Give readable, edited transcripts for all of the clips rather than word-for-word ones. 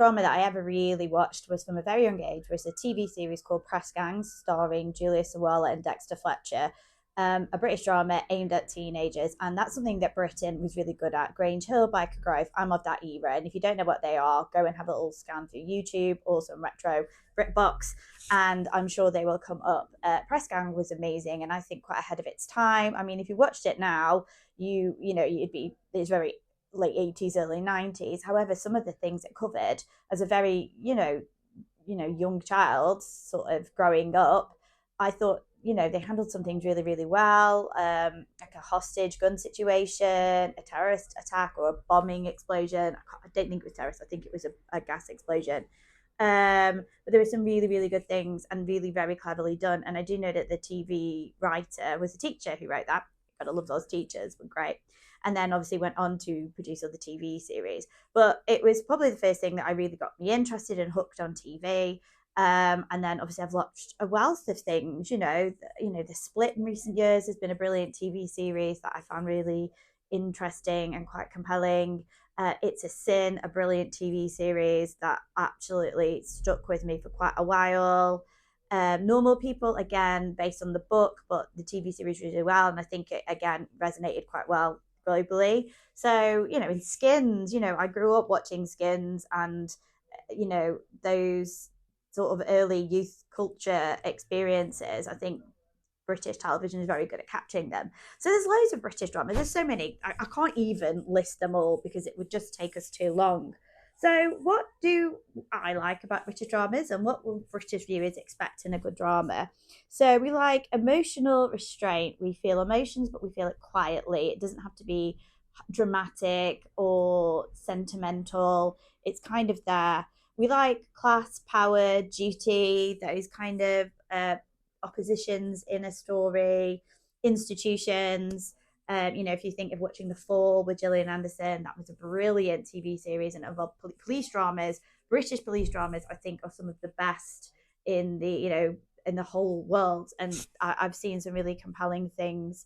drama that I ever really watched was from a very young age was a TV series called Press Gangs, starring Julia Sawalha and Dexter Fletcher. A British drama aimed at teenagers, and that's something that Britain was really good at. Grange Hill, Biker Grove, I'm of that era, and if you don't know what they are, go and have a little scan through YouTube, also Retro, BritBox, and I'm sure they will come up. Press Gang was amazing, and I think quite ahead of its time. I mean, if you watched it now, you'd be it's very late 80s, early 90s. However, some of the things it covered as a very, young child sort of growing up, I thought, they handled some things really, really well. Like a hostage gun situation, a terrorist attack or a bombing explosion. I don't think it was terrorist. I think it was a gas explosion. But there were some really, really good things and really very cleverly done. And I do know that the TV writer was a teacher who wrote that. Gotta love those teachers, were great. And then obviously went on to produce other TV series. But it was probably the first thing that I really got me interested and hooked on TV. And then obviously I've watched a wealth of things. The Split in recent years has been a brilliant TV series that I found really interesting and quite compelling. It's a Sin, a brilliant TV series that absolutely stuck with me for quite a while. Normal People, again, based on the book, but the TV series really well, and I think it again resonated quite well globally. So, in Skins, I grew up watching Skins, and those sort of early youth culture experiences. I think British television is very good at capturing them. So there's loads of British dramas. There's so many. I can't even list them all because it would just take us too long. So what do I like about British dramas, and what will British viewers expect in a good drama? So we like emotional restraint. We feel emotions, but we feel it quietly. It doesn't have to be dramatic or sentimental. It's kind of there. We like class, power, duty, those kind of oppositions in a story, institutions. If you think of watching The Fall with Gillian Anderson, that was a brilliant TV series and involved police dramas. British police dramas, I think, are some of the best in the whole world. And I've seen some really compelling things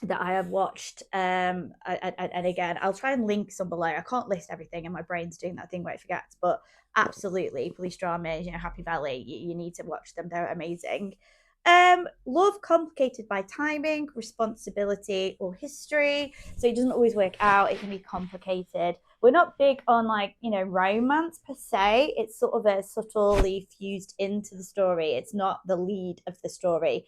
that I have watched. And again, I'll try and link some below. I can't list everything, and my brain's doing that thing where it forgets. But absolutely, police dramas, Happy Valley, you need to watch them. They're amazing. Love complicated by timing, responsibility, or history. So it doesn't always work out. It can be complicated. We're not big on romance per se. It's sort of a subtly fused into the story. It's not the lead of the story.